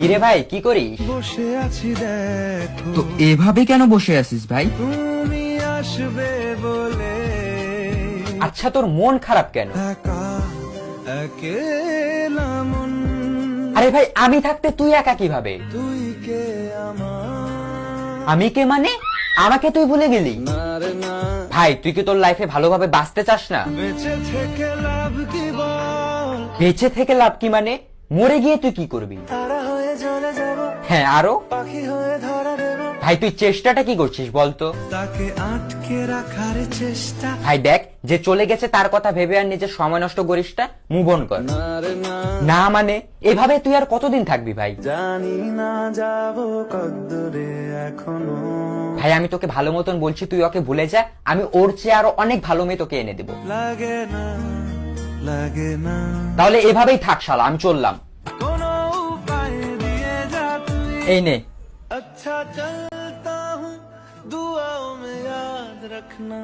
কিরে ভাই কি করিস? বসে আছি দেখো তো এভাবে কেন বসে আছিস ভাই? তুমি আসবে বলে আচ্ছা তোর মন খারাপ কেন? একা একেলা মন আরে ভাই আমি থাকতে তুই একা কিভাবে? তুই কে আমার আমি কে মানে? আমাকে তুই ভুলে গেলি? না রে না ভাই তুই কি তোর লাইফে ভালোভাবে বাঁচতে চাস না? বেঁচে থেকে লাভ কি বল বেঁচে থেকে লাভ কি মানে? মরে গিয়ে তুই কি করবি? তারা হয়ে জ্বলে যাব হ্যাঁ আরো? পাখি হয়ে ধরা দেব ভাই তুই চেষ্টাটা কি করছিস বলতো? তাকে আটকে রাখার চেষ্টা ভাই দেখ যে চলে গেছে তার কথা ভেবে আর নিজের সময় নষ্ট করিস না, মুভ অন কর। না রে না না মানে এভাবে তুই আর কতদিন থাকবি ভাই? জানি না যাব কদ্দুরে এখনো ভাই আমি তোকে ভালো মতন বলছি তুই ওকে ভুলে যা, আমি ওর চেয়ে আরো অনেক ভালো মেয়ে তোকে এনে দেবো। লাগে না লাগে না তাহলে এভাবেই থাক শালা, আমি চললাম। কোনো উপায় দিয়ে যা তুই এই নে। अच्छा चलता हूँ दुआओं में याद रखना।